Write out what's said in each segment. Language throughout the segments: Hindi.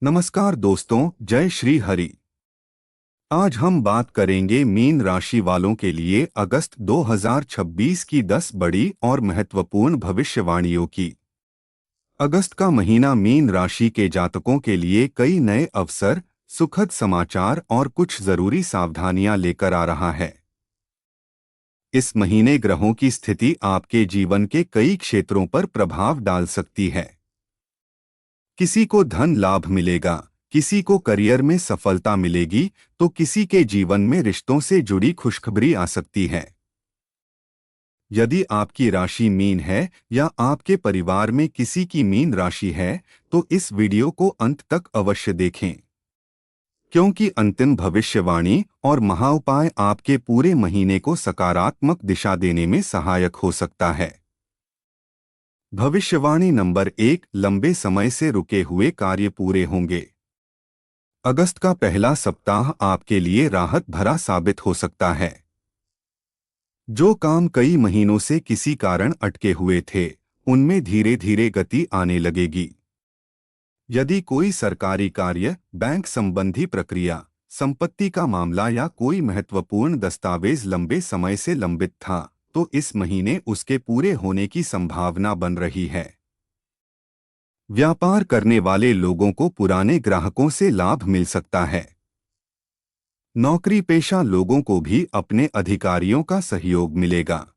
नमस्कार दोस्तों, जय श्री हरि। आज हम बात करेंगे मीन राशि वालों के लिए अगस्त 2026 की 10 बड़ी और महत्वपूर्ण भविष्यवाणियों की। अगस्त का महीना मीन राशि के जातकों के लिए कई नए अवसर, सुखद समाचार और कुछ जरूरी सावधानियां लेकर आ रहा है। इस महीने ग्रहों की स्थिति आपके जीवन के कई क्षेत्रों पर प्रभाव डाल सकती है। किसी को धन लाभ मिलेगा, किसी को करियर में सफलता मिलेगी, तो किसी के जीवन में रिश्तों से जुड़ी खुशखबरी आ सकती है। यदि आपकी राशि मीन है या आपके परिवार में किसी की मीन राशि है, तो इस वीडियो को अंत तक अवश्य देखें, क्योंकि अंतिम भविष्यवाणी और महाउपाय आपके पूरे महीने को सकारात्मक दिशा देने में सहायक हो सकता है। भविष्यवाणी नंबर 1, लंबे समय से रुके हुए कार्य पूरे होंगे। अगस्त का पहला सप्ताह आपके लिए राहत भरा साबित हो सकता है। जो काम कई महीनों से किसी कारण अटके हुए थे, उनमें धीरे धीरे गति आने लगेगी। यदि कोई सरकारी कार्य, बैंक संबंधी प्रक्रिया, संपत्ति का मामला या कोई महत्वपूर्ण दस्तावेज लंबे समय से लंबित था, तो इस महीने उसके पूरे होने की संभावना बन रही है। व्यापार करने वाले लोगों को पुराने ग्राहकों से लाभ मिल सकता है। नौकरी पेशा लोगों को भी अपने अधिकारियों का सहयोग मिलेगा।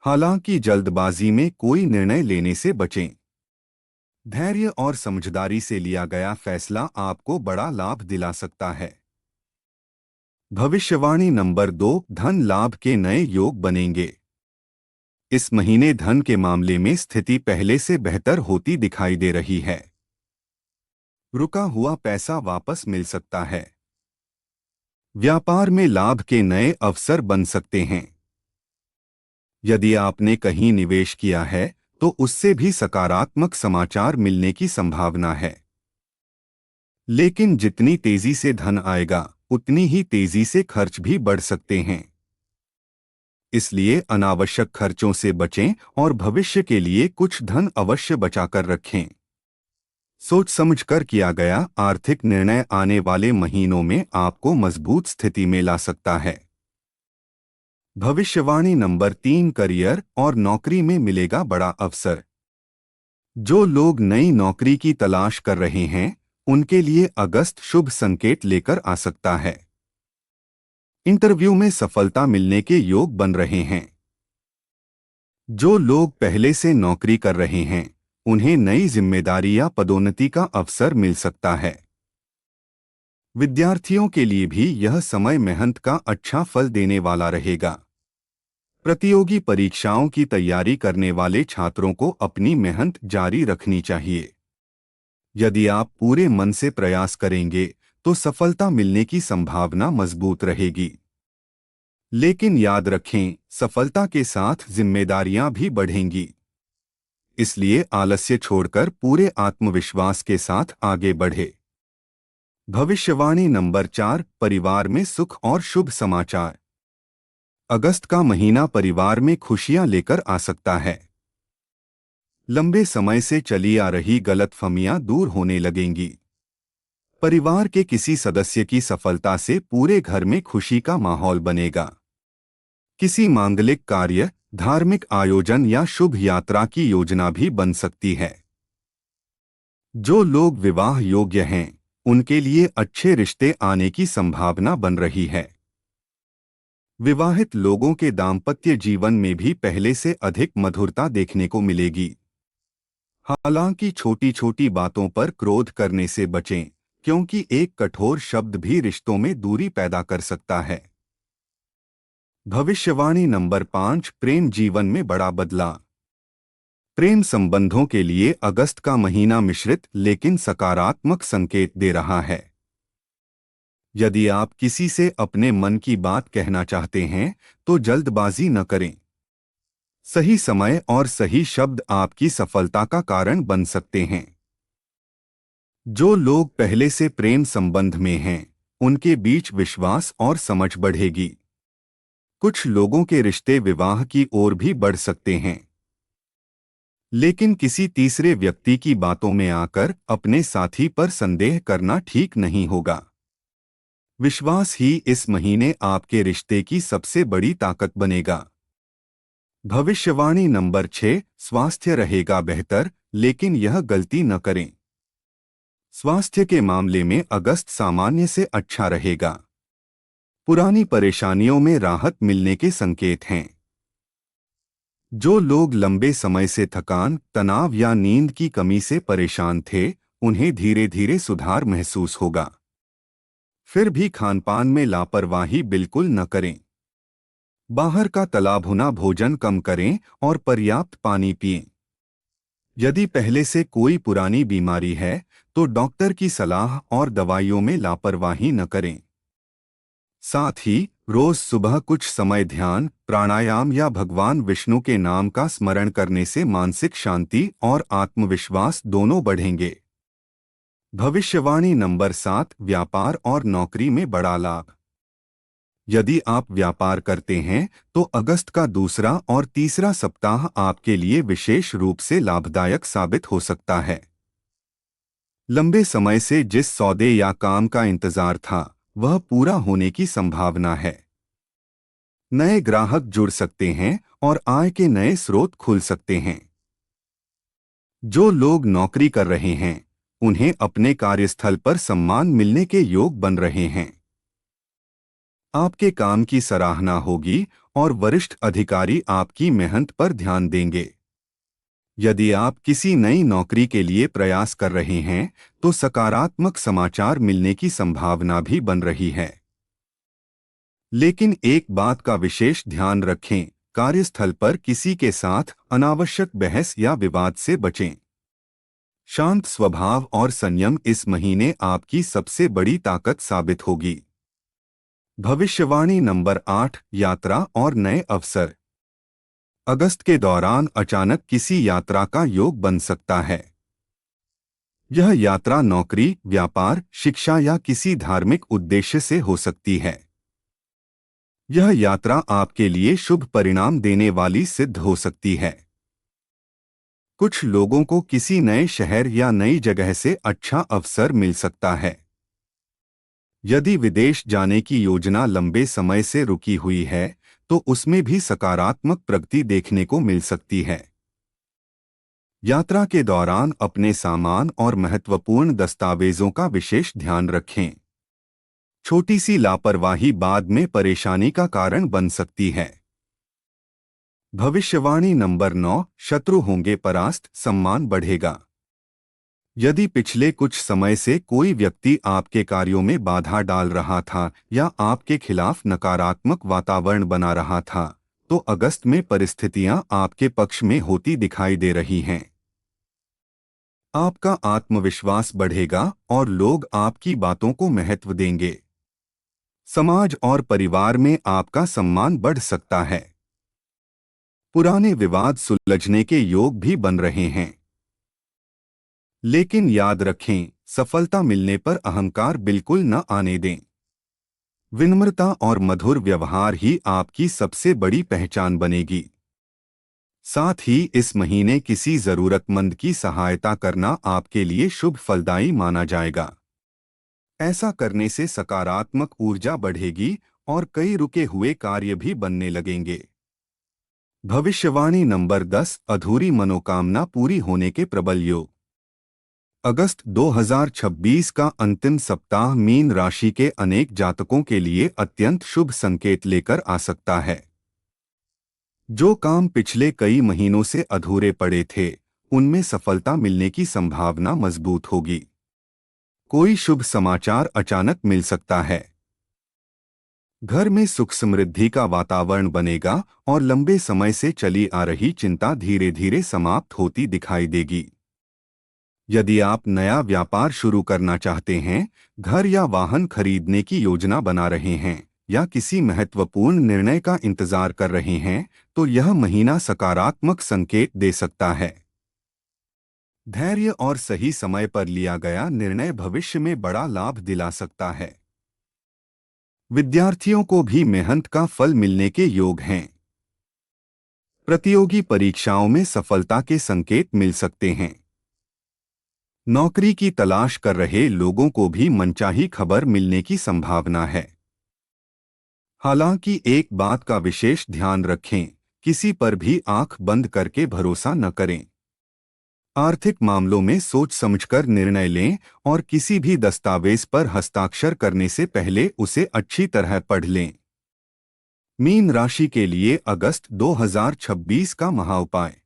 हालांकि जल्दबाजी में कोई निर्णय लेने से बचें। धैर्य और समझदारी से लिया गया फैसला आपको बड़ा लाभ दिला सकता है। भविष्यवाणी नंबर 2, धन लाभ के नए योग बनेंगे। इस महीने धन के मामले में स्थिति पहले से बेहतर होती दिखाई दे रही है। रुका हुआ पैसा वापस मिल सकता है। व्यापार में लाभ के नए अवसर बन सकते हैं। यदि आपने कहीं निवेश किया है, तो उससे भी सकारात्मक समाचार मिलने की संभावना है। लेकिन जितनी तेजी से धन आएगा, उतनी ही तेजी से खर्च भी बढ़ सकते हैं। इसलिए अनावश्यक खर्चों से बचें और भविष्य के लिए कुछ धन अवश्य बचाकर रखें। सोच समझकर किया गया आर्थिक निर्णय आने वाले महीनों में आपको मजबूत स्थिति में ला सकता है। भविष्यवाणी नंबर 3, करियर और नौकरी में मिलेगा बड़ा अवसर। जो लोग नई नौकरी की तलाश कर रहे हैं, उनके लिए अगस्त शुभ संकेत लेकर आ सकता है। इंटरव्यू में सफलता मिलने के योग बन रहे हैं। जो लोग पहले से नौकरी कर रहे हैं, उन्हें नई जिम्मेदारी या पदोन्नति का अवसर मिल सकता है। विद्यार्थियों के लिए भी यह समय मेहनत का अच्छा फल देने वाला रहेगा। प्रतियोगी परीक्षाओं की तैयारी करने वाले छात्रों को अपनी मेहनत जारी रखनी चाहिए। यदि आप पूरे मन से प्रयास करेंगे, तो सफलता मिलने की संभावना मजबूत रहेगी। लेकिन याद रखें, सफलता के साथ जिम्मेदारियां भी बढ़ेंगी। इसलिए आलस्य छोड़कर पूरे आत्मविश्वास के साथ आगे बढ़े। भविष्यवाणी नंबर 4, परिवार में सुख और शुभ समाचार। अगस्त का महीना परिवार में खुशियां लेकर आ सकता है। लंबे समय से चली आ रही गलतफहमियां दूर होने लगेंगी। परिवार के किसी सदस्य की सफलता से पूरे घर में खुशी का माहौल बनेगा। किसी मांगलिक कार्य, धार्मिक आयोजन या शुभ यात्रा की योजना भी बन सकती है। जो लोग विवाह योग्य हैं, उनके लिए अच्छे रिश्ते आने की संभावना बन रही है। विवाहित लोगों के दाम्पत्य जीवन में भी पहले से अधिक मधुरता देखने को मिलेगी। हालांकि छोटी छोटी बातों पर क्रोध करने से बचें, क्योंकि एक कठोर शब्द भी रिश्तों में दूरी पैदा कर सकता है। भविष्यवाणी नंबर 5, प्रेम जीवन में बड़ा बदलाव। प्रेम संबंधों के लिए अगस्त का महीना मिश्रित लेकिन सकारात्मक संकेत दे रहा है। यदि आप किसी से अपने मन की बात कहना चाहते हैं, तो जल्दबाजी न करें। सही समय और सही शब्द आपकी सफलता का कारण बन सकते हैं। जो लोग पहले से प्रेम संबंध में हैं, उनके बीच विश्वास और समझ बढ़ेगी। कुछ लोगों के रिश्ते विवाह की ओर भी बढ़ सकते हैं। लेकिन किसी तीसरे व्यक्ति की बातों में आकर अपने साथी पर संदेह करना ठीक नहीं होगा। विश्वास ही इस महीने आपके रिश्ते की सबसे बड़ी ताकत बनेगा। भविष्यवाणी नंबर 6, स्वास्थ्य रहेगा बेहतर, लेकिन यह गलती न करें। स्वास्थ्य के मामले में अगस्त सामान्य से अच्छा रहेगा। पुरानी परेशानियों में राहत मिलने के संकेत हैं। जो लोग लंबे समय से थकान, तनाव या नींद की कमी से परेशान थे, उन्हें धीरे धीरे सुधार महसूस होगा। फिर भी खानपान में लापरवाही बिल्कुल न करें। बाहर का तला भुना भोजन कम करें और पर्याप्त पानी पिएं। यदि पहले से कोई पुरानी बीमारी है, तो डॉक्टर की सलाह और दवाइयों में लापरवाही न करें। साथ ही रोज सुबह कुछ समय ध्यान, प्राणायाम या भगवान विष्णु के नाम का स्मरण करने से मानसिक शांति और आत्मविश्वास दोनों बढ़ेंगे। भविष्यवाणी नंबर 7, व्यापार और नौकरी में बड़ा लाभ। यदि आप व्यापार करते हैं, तो अगस्त का दूसरा और तीसरा सप्ताह आपके लिए विशेष रूप से लाभदायक साबित हो सकता है। लंबे समय से जिस सौदे या काम का इंतजार था, वह पूरा होने की संभावना है। नए ग्राहक जुड़ सकते हैं और आय के नए स्रोत खुल सकते हैं। जो लोग नौकरी कर रहे हैं, उन्हें अपने कार्यस्थल पर सम्मान मिलने के योग बन रहे हैं। आपके काम की सराहना होगी और वरिष्ठ अधिकारी आपकी मेहनत पर ध्यान देंगे। यदि आप किसी नई नौकरी के लिए प्रयास कर रहे हैं, तो सकारात्मक समाचार मिलने की संभावना भी बन रही है। लेकिन एक बात का विशेष ध्यान रखें, कार्यस्थल पर किसी के साथ अनावश्यक बहस या विवाद से बचें। शांत स्वभाव और संयम इस महीने आपकी सबसे बड़ी ताकत साबित होगी। भविष्यवाणी नंबर 8, यात्रा और नए अवसर। अगस्त के दौरान अचानक किसी यात्रा का योग बन सकता है। यह यात्रा नौकरी, व्यापार, शिक्षा या किसी धार्मिक उद्देश्य से हो सकती है। यह यात्रा आपके लिए शुभ परिणाम देने वाली सिद्ध हो सकती है। कुछ लोगों को किसी नए शहर या नई जगह से अच्छा अवसर मिल सकता है। यदि विदेश जाने की योजना लंबे समय से रुकी हुई है, तो उसमें भी सकारात्मक प्रगति देखने को मिल सकती है। यात्रा के दौरान अपने सामान और महत्वपूर्ण दस्तावेजों का विशेष ध्यान रखें। छोटी सी लापरवाही बाद में परेशानी का कारण बन सकती है। भविष्यवाणी नंबर 9, शत्रु होंगे परास्त, सम्मान बढ़ेगा। यदि पिछले कुछ समय से कोई व्यक्ति आपके कार्यों में बाधा डाल रहा था या आपके खिलाफ नकारात्मक वातावरण बना रहा था, तो अगस्त में परिस्थितियां आपके पक्ष में होती दिखाई दे रही हैं। आपका आत्मविश्वास बढ़ेगा और लोग आपकी बातों को महत्व देंगे। समाज और परिवार में आपका सम्मान बढ़ सकता है। पुराने विवाद सुलझने के योग भी बन रहे हैं। लेकिन याद रखें, सफलता मिलने पर अहंकार बिल्कुल न आने दें। विनम्रता और मधुर व्यवहार ही आपकी सबसे बड़ी पहचान बनेगी। साथ ही इस महीने किसी जरूरतमंद की सहायता करना आपके लिए शुभ फलदायी माना जाएगा। ऐसा करने से सकारात्मक ऊर्जा बढ़ेगी और कई रुके हुए कार्य भी बनने लगेंगे। भविष्यवाणी नंबर 10, अधूरी मनोकामना पूरी होने के प्रबल योग। अगस्त 2026 का अंतिम सप्ताह मीन राशि के अनेक जातकों के लिए अत्यंत शुभ संकेत लेकर आ सकता है। जो काम पिछले कई महीनों से अधूरे पड़े थे, उनमें सफलता मिलने की संभावना मजबूत होगी। कोई शुभ समाचार अचानक मिल सकता है। घर में सुख समृद्धि का वातावरण बनेगा और लंबे समय से चली आ रही चिंता धीरे धीरे समाप्त होती दिखाई देगी। यदि आप नया व्यापार शुरू करना चाहते हैं, घर या वाहन खरीदने की योजना बना रहे हैं या किसी महत्वपूर्ण निर्णय का इंतजार कर रहे हैं, तो यह महीना सकारात्मक संकेत दे सकता है। धैर्य और सही समय पर लिया गया निर्णय भविष्य में बड़ा लाभ दिला सकता है। विद्यार्थियों को भी मेहनत का फल मिलने के योग हैं। प्रतियोगी परीक्षाओं में सफलता के संकेत मिल सकते हैं। नौकरी की तलाश कर रहे लोगों को भी मनचाही खबर मिलने की संभावना है। हालांकि एक बात का विशेष ध्यान रखें, किसी पर भी आंख बंद करके भरोसा न करें। आर्थिक मामलों में सोच समझकर निर्णय लें और किसी भी दस्तावेज पर हस्ताक्षर करने से पहले उसे अच्छी तरह पढ़ लें। मीन राशि के लिए अगस्त 2026 का महाउपाय।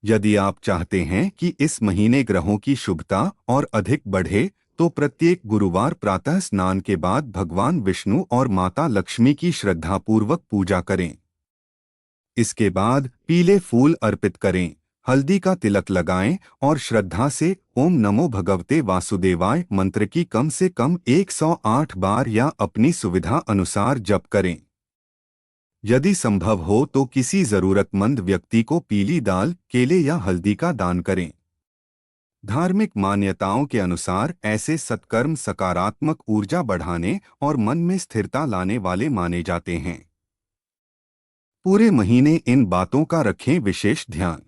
यदि आप चाहते हैं कि इस महीने ग्रहों की शुभता और अधिक बढ़े, तो प्रत्येक गुरुवार प्रातः स्नान के बाद भगवान विष्णु और माता लक्ष्मी की श्रद्धापूर्वक पूजा करें। इसके बाद पीले फूल अर्पित करें, हल्दी का तिलक लगाएं और श्रद्धा से ओम नमो भगवते वासुदेवाय मंत्र की कम से कम 108 बार या अपनी सुविधा अनुसार जप करें। यदि संभव हो तो किसी जरूरतमंद व्यक्ति को पीली दाल, केले या हल्दी का दान करें। धार्मिक मान्यताओं के अनुसार ऐसे सत्कर्म सकारात्मक ऊर्जा बढ़ाने और मन में स्थिरता लाने वाले माने जाते हैं। पूरे महीने इन बातों का रखें विशेष ध्यान।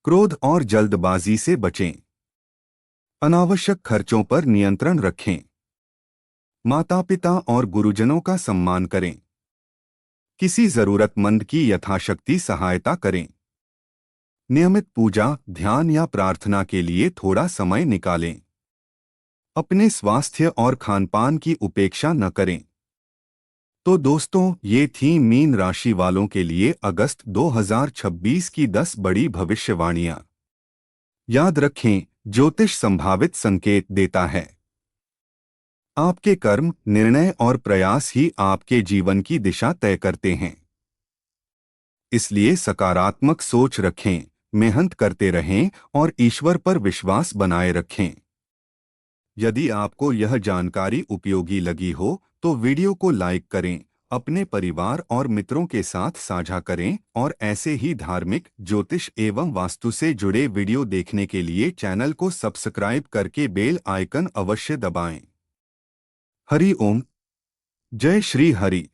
क्रोध और जल्दबाजी से बचें। अनावश्यक खर्चों पर नियंत्रण रखें। माता पिता और गुरुजनों का सम्मान करें। किसी जरूरतमंद की यथाशक्ति सहायता करें। नियमित पूजा, ध्यान या प्रार्थना के लिए थोड़ा समय निकालें। अपने स्वास्थ्य और खानपान की उपेक्षा न करें। तो दोस्तों, ये थी मीन राशि वालों के लिए अगस्त 2026 की 10 बड़ी भविष्यवाणियां। याद रखें, ज्योतिष संभावित संकेत देता है। आपके कर्म, निर्णय और प्रयास ही आपके जीवन की दिशा तय करते हैं। इसलिए सकारात्मक सोच रखें, मेहनत करते रहें और ईश्वर पर विश्वास बनाए रखें। यदि आपको यह जानकारी उपयोगी लगी हो तो वीडियो को लाइक करें, अपने परिवार और मित्रों के साथ साझा करें और ऐसे ही धार्मिक, ज्योतिष एवं वास्तु से जुड़े वीडियो देखने के लिए चैनल को सब्सक्राइब करके बेल आइकन अवश्य दबाएं। हरि ओम। जय श्री हरि।